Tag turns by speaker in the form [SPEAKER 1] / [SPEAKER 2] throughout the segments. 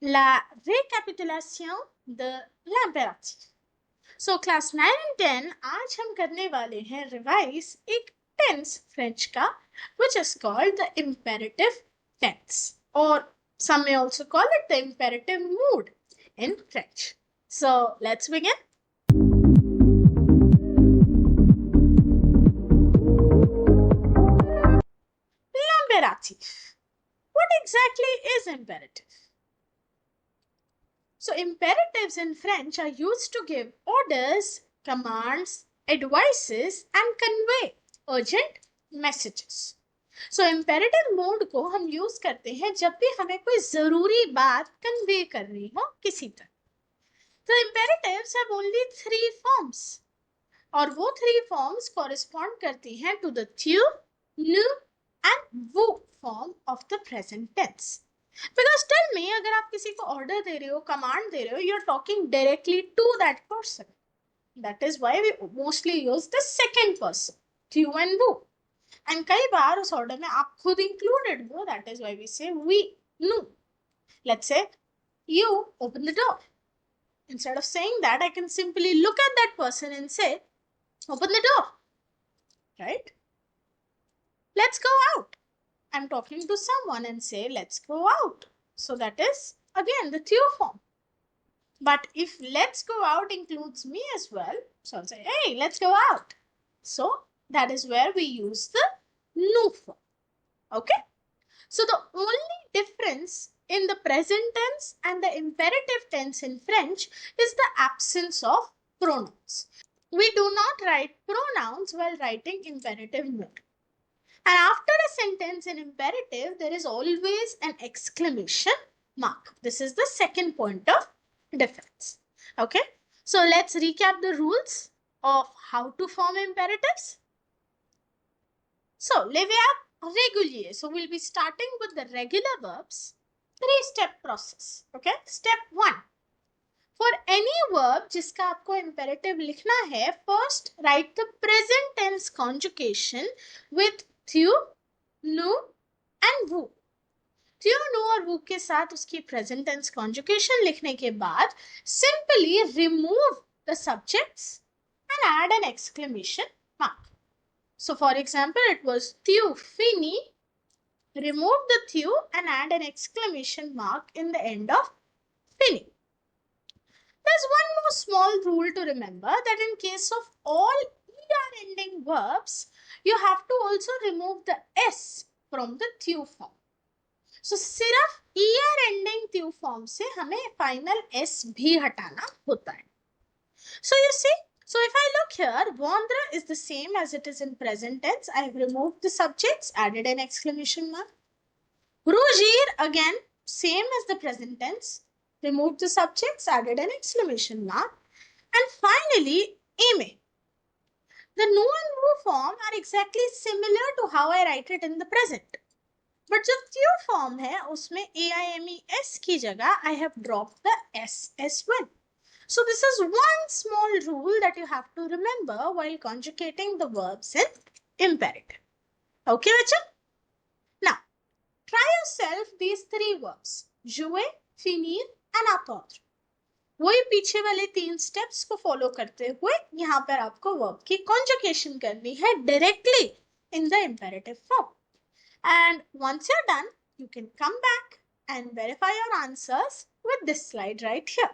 [SPEAKER 1] La récapitulation de l'impératif. So class 9 and 10 आज हम करने वाले हैं रिवाइज एक टेंस फ्रेंच का which is called the imperative tense or some may also call it the imperative mood in French. So let's begin. L'impératif. What exactly is imperative? So imperatives in French are used to give orders, commands, advices and convey urgent messages. So imperative mode को हम use करते हैं जब भी हमें कोई जरूरी बात कन्वे करनी हो किसी तक. So imperatives have only 3 forms और वो 3 forms correspond करती हैं to the tu, nu and vous form of the present tense. Because tell me, अगर आप किसी को ऑर्डर दे रहे हो, कमांड दे रहे हो, you are talking directly to that person. That is why we mostly use the second person, you and वो. एंड कई बार उस ऑर्डर में आप खुद इंक्लूडेड हो. That is why we say we know. Let's say you open the door. Instead of saying that, I can simply look at that person and say, open the door. Right? Let's go out. I'm talking to someone and say, let's go out. So that is again the tu form. But if let's go out includes me as well, so I'll say, hey, let's go out. So that is where we use the nu form. Okay? So the only difference in the present tense and the imperative tense in French is the absence of pronouns. We do not write pronouns while writing imperative mode. And after a sentence in imperative, there is always an exclamation mark. This is the second point of difference. Okay. So let's recap the rules of how to form imperatives. So les verbes réguliers. So we'll be starting with the regular verbs. 3-step process. Okay. Step 1. For any verb जिसका आपको imperative लिखना है, first write the present tense conjugation with tu, nu and vu. Tu, nu और vu के साथ उसकी present tense conjugation लिखने के बाद simply remove the subjects and add an exclamation mark. So for example, it was tu fini. Remove the tu and add an exclamation mark in the end of fini. There's one more small rule to remember, that in case of all er ending verbs, you have to also remove the s from the tu form. So सिर्फ er ending tu form से हमें final s भी हटाना होता है. So you see, so if I look here, vendre is the same as it is in present tense. I have removed the subjects, added an exclamation mark. Rougir, again, same as the present tense. Removed the subjects, added an exclamation mark. And finally, aimer. The nu and vu form are exactly similar to how I write it in the present. But जो tu form है, उसमें aimes की जगह I have dropped the s as well. So this is one small rule that you have to remember while conjugating the verbs in imperative. Okay, बच्चों? Now, try yourself these 3 verbs. Jouer, finir and attendre. वही पीछे वाले 3 steps को follow करते हुए यहाँ पर आपको वर्ब की कॉन्जुगेशन करनी है directly in the imperative form. And once you are done, you can come back and verify your answers with this slide right here.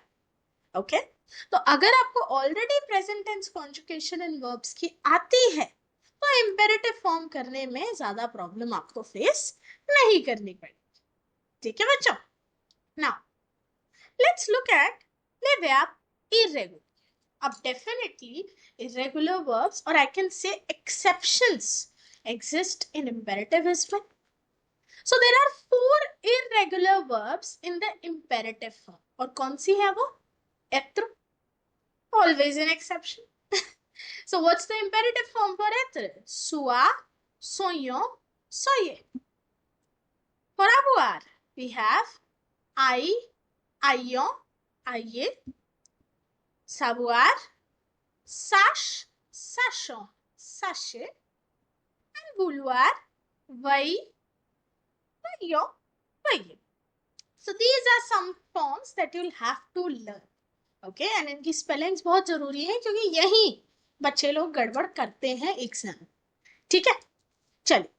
[SPEAKER 1] Okay, तो अगर आपको already present tense conjugation in verbs की आती है तो imperative form करने में ज्यादा प्रॉब्लम आपको फेस नहीं करनी पड़ेगी. ठीक है बच्चों? Now let's look at les verbes irregular. Ab definitely irregular verbs, or I can say exceptions, exist in imperative as well. So there are 4 irregular verbs in the imperative form. और कौन सी है वो? Être. Always an exception. So what's the imperative form for être? Sois, soyons, soyez. For avoir, we have I, ayons, ayez. Savoir, sache, sachons, sachez. And vouloir, veuille, veuillons, veuillez. So these are some forms that you'll have to learn. Okay, and इनकी spellings बहुत जरूरी है क्योंकि यही बच्चे लोग गड़बड़ करते हैं एग्जाम. ठीक है, चलिए.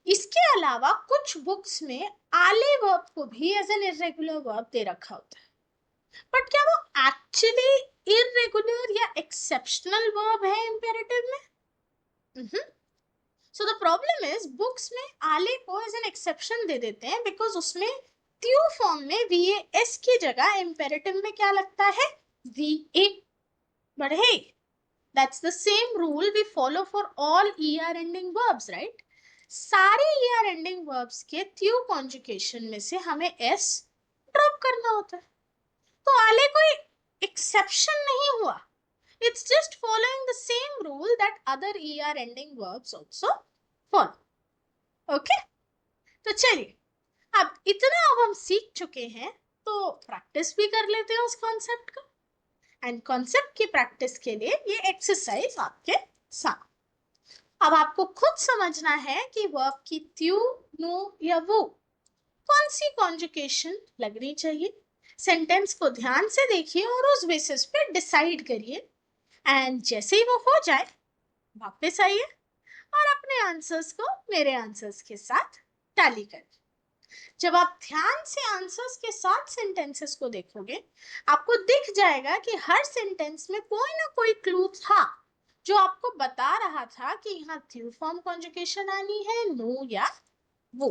[SPEAKER 1] इसके अलावा कुछ बुक्स में आले वर्ब को भी एज एन इरेगुलर वर्ब दे रखा होता है. बट क्या वो एक्चुअली इरेगुलर या एक्सेप्शनल वर्ब है इंपेरेटिव में? So the problem is books में आले को एज एन एक्सेप्शन दे देते हैं बिकॉज उसमें ट्यू फॉर्म में VAS की जगह इंपेरेटिव में क्या लगता है? VA. But hey, that's the same rule we follow for all ER ending verbs, right? सारे ER एंडिंग वर्ब्स के ट्यू कॉन्जुगेशन में से हमें S ड्रॉप करना होता है. तो आले कोई एक्सेप्शन नहीं हुआ. It's just following the same rule that other ER ending verbs also follow. Okay? तो चलिए, अब इतना अब हम सीख चुके हैं तो प्रैक्टिस भी कर लेते हैं उस कॉन्सेप्ट का. एंड कॉन्सेप्ट की प्रैक्टिस के लिए ये एक्सरसाइज आपके साथ. अब आपको खुद समझना है कि वर्ब की त्यू, नो या वो कौन सी कॉन्जुगेशन लगनी चाहिए. सेंटेंस को ध्यान से देखिए और उस बेसिस पे डिसाइड करिए. एंड जैसे ही वो हो जाए वापस आइए और अपने आंसर्स को मेरे आंसर्स के साथ टैली करिए. जब आप ध्यान से आंसर्स के साथ सेंटेंसेस को देखोगे आपको दिख जाएगा कि हर सेंटेंस में कोई ना कोई क्लू था जो आपको बता रहा था कि यहाँ ट्यू फॉर्म कॉन्जुगेशन आनी है, नो या वो.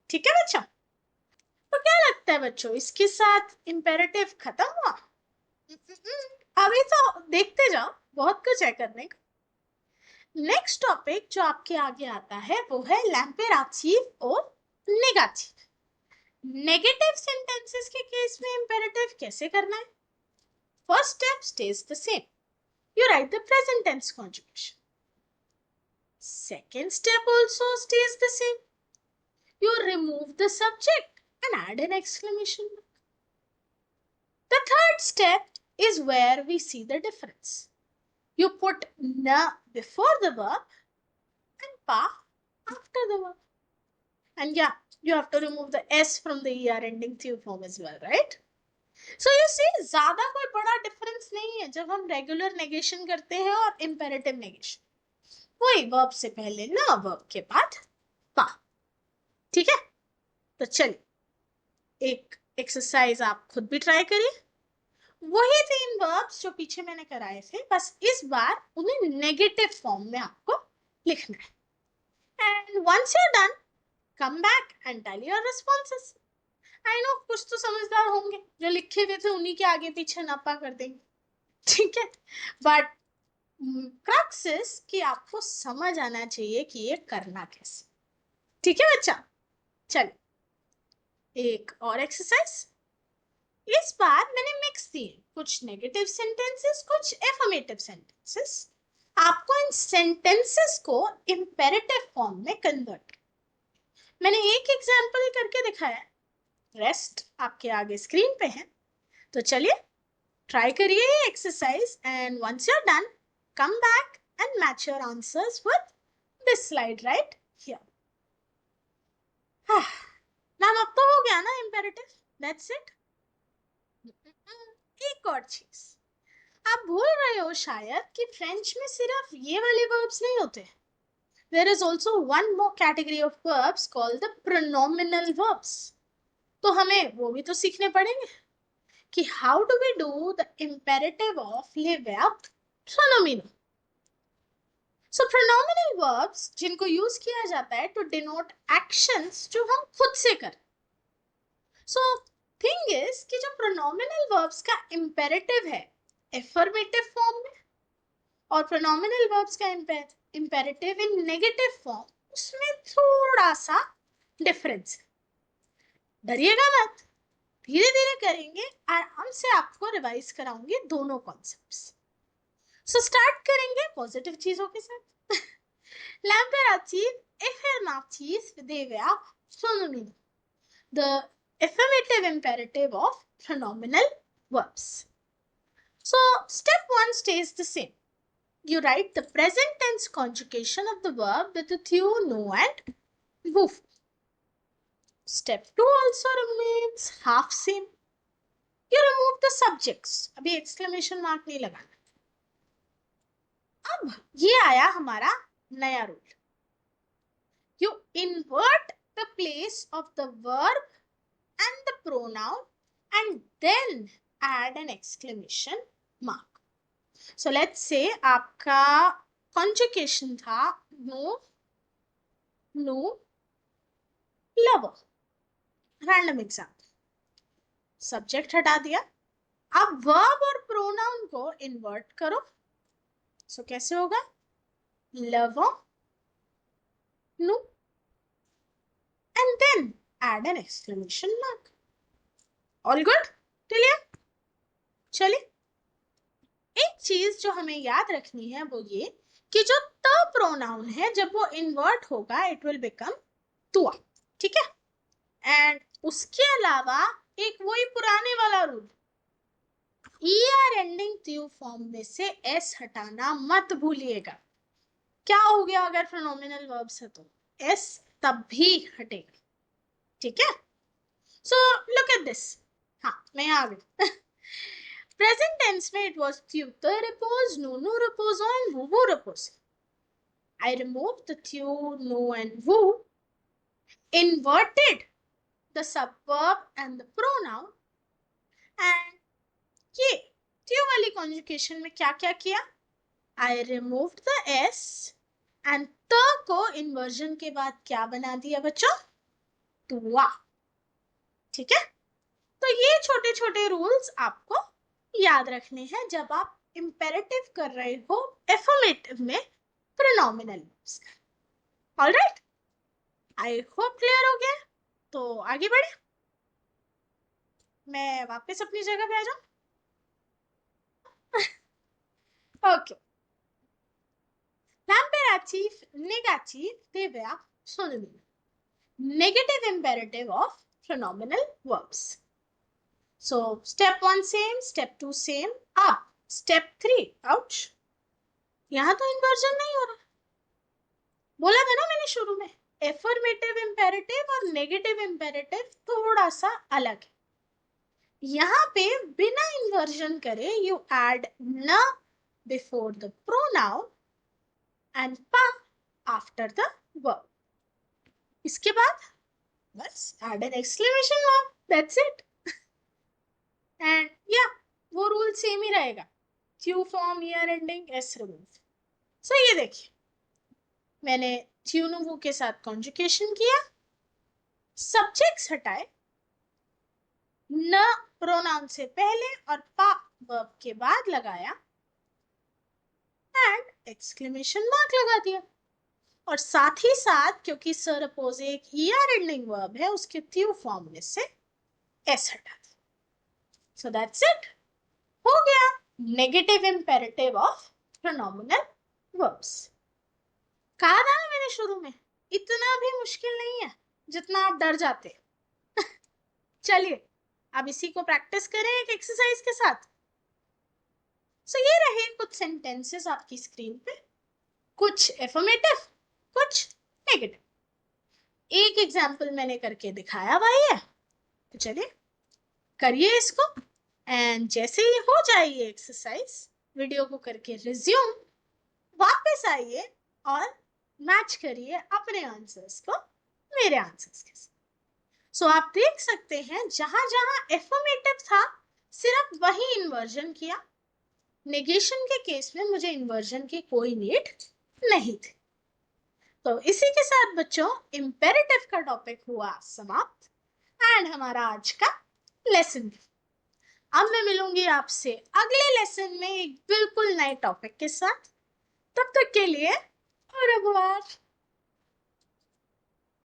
[SPEAKER 1] ठीक है बच्चों? तो क्या लगता है बच्चों, इसके साथ इंपेरेटिव खत्म हुआ? अभी तो देखते जाओ, बहुत कुछ है करने का. नेक्स्ट टॉपिक जो आपके आगे आता है वो है लैम्पेराटिव और नेगेटिव. नेगेटिव सेंटेंसेस के केस में इंपेरेटिव कैसे करना है? First step stays the same. You write the present tense conjugation. Second step also stays the same. You remove the subject and add an exclamation mark. The third step is where we see the difference. You put na before the verb and pa after the verb. And yeah, you have to remove the S from the ER ending thew form as well, right? So you see, ज़्यादा कोई बड़ा difference नहीं है जब हम regular negation करते हैं और imperative negation. वही verb से पहले ना, verb के बाद pa. ठीक है? तो चलिए एक एक्सरसाइज आप खुद भी ट्राई करिए. वही 3 वर्ब्स जो पीछे मैंने कराए थे, बस इस बार उन्हें नेगेटिव फॉर्म में आपको लिखना है. And once you are done, come back and tally your responses. I know कुछ तो समझदार होंगे जो लिखे हुए थे उन्हीं के आगे पीछे नापा कर देंगे. ठीक है, बट क्रक्स इज कि आपको समझ आना चाहिए कि ये करना कैसे. ठीक है बच्चा? चलिए एक और एक्सरसाइज. इस बार मैंने मिक्स दिए, कुछ नेगेटिव सेंटेंसेस, कुछ एफर्मेटिव सेंटेंसेस. आपको इन सेंटेंसेस को इंपेरेटिव फॉर्म में कन्वर्ट. मैंने एक एग्जांपल करके दिखाया, रेस्ट आपके आगे स्क्रीन पे है. तो चलिए ट्राई करिए ये exercise and once you are done, come back and match your answers with this slide right here. Ma'am अब तो हो गया ना इंपेरेटिव, दैट्स इट. एक और चीज आप भूल रहे हो शायद कि फ्रेंच में सिर्फ ये वाले वर्ब्स नहीं होते. There is also one more category of verbs called the pronominal verbs. तो हमें वो भी तो सीखने पड़ेंगे कि how do we do the imperative of le verb pronominal. So pronominal verbs जिनको यूज किया जाता है टू डिनोट एक्शंस जो हम खुद से करें. सो थिंग इज कि जो प्रोनोमिनल वर्ब्स का इंपेरेटिव है एफर्मेटिव फॉर्म में और प्रोनोमिनल वर्ब्स का इंपेरेटिव इन नेगेटिव फॉर्म, उसमें थोड़ा सा डिफरेंस है. डरिएगा मत, धीरे धीरे करेंगे, आराम से आपको रिवाइज कराऊंगी दोनों कॉन्सेप्ट्स. सो स्टार्ट करेंगे पॉजिटिव चीजों के साथ. लैम्पेराटिव, affirmative with verb pronominal. The affirmative imperative of pronominal verbs. So step 1 stays the same. You write the present tense conjugation of the verb with the thew, no and woof. Step 2 also remains half same. You remove the subjects. अभी exclamation mark नहीं लगाना. अब ये आया हमारा नया rule. You invert the place of the verb and the pronoun and then add an exclamation mark. So let's say आपका conjugation था no, no, lover. Random example. Subject हटा दिया. अब verb और pronoun को invert करो. So कैसे होगा? Lover, no, and then add an exclamation mark. All good? Clear? चलिए, एक चीज जो हमें याद रखनी है वो ये कि जो द प्रोनाउन है जब वो इन्वर्ट होगा इट विल बिकम तुआ. ठीक है. एंड उसके अलावा एक वही पुराने वाला रूल, ईआर एंडिंग त्यू फॉर्म में से एस हटाना मत भूलिएगा. क्या हो गया अगर प्रोनोमिनल वर्ब्स है तो एस तब भी हटेगा. ठीक है. So look at this. हाँ, मैं आ गई. प्रेजेंट टेंस में इट वाज थ्यू द रिपोज, नो नो रिपोज एंड वो रिपोज. I removed the thyu, no and woo, inverted the subverb and the pronoun, and ये thyu वाली conjugation में क्या क्या किया? I removed the s and the को inversion के बाद क्या बना दिया बच्चों? तुआ. ठीक है. तो ये छोटे छोटे रूल्स आपको याद रखने हैं जब आप इंपेरेटिव कर रहे हो एफर्मेटिव में प्रोनोमिनल वर्ब्स का. ऑलराइट, आई होप क्लियर हो गया. तो आगे बढ़े. मैं वापस अपनी जगह पे आ जाऊं. Okay. L'imperatif négatif devient synonyme. Negative imperative of pronominal verbs. So step 1 same, step 2 same. अब step 3. ouch, यहां तो इन्वर्जन नहीं हो रहा. बोला था ना मैंने शुरू में, एफर्मेटिव इंपेरेटिव और नेगेटिव इंपेरेटिव थोड़ा सा अलग है. यहां पे बिना इन्वर्जन करे यू एड न before the pronoun and pa after the verb. इसके बाद बस add an exclamation mark. That's it. And yeah, वो रूल सेम ही रहेगा. Q form, year ending, S remove. So ये देखिए, मैंने Q नु वो के साथ conjugation किया, subjects हटाए, न pronoun से पहले और pa verb के बाद लगाया, and exclamation mark लगा दिया. और साथ ही साथ क्योंकि सर अपोज एक ईआर एंडिंग वर्ब है उसके थ्यू फॉर्म में से एस हटा दिया. So that's it. हो गया नेगेटिव इंपेरेटिव ऑफ प्रोनोमिनल वर्ब्स. कहा था ना मैंने शुरू में, इतना भी मुश्किल नहीं है जितना आप डर जाते. चलिए अब इसी को प्रैक्टिस करें एक एक्सरसाइज के साथ. सो ये रहे कुछ सेंटेंसेस आपकी स्क्रीन पे, कुछ एफर्मेटिव, कुछ नेगेटिव. एक एग्जाम्पल मैंने करके दिखाया हुआ है, तो चलिए करिए इसको. एंड जैसे ही हो जाए ये एक्सरसाइज, वीडियो को करके रिज्यूम, वापस आइए और मैच करिए अपने आंसर्स को मेरे आंसर्स के साथ. सो आप देख सकते हैं जहां जहां एफर्मेटिव था सिर्फ वही इन्वर्जन किया. नेगेशन के केस में मुझे इन्वर्जन की कोई नीड नहीं थी. तो इसी के साथ बच्चों इंपेरेटिव का टॉपिक हुआ समाप्त एंड हमारा आज का लेसन. अब मैं मिलूंगी आपसे अगले लेसन में एक बिल्कुल नए टॉपिक के साथ. तब तक के लिए au revoir.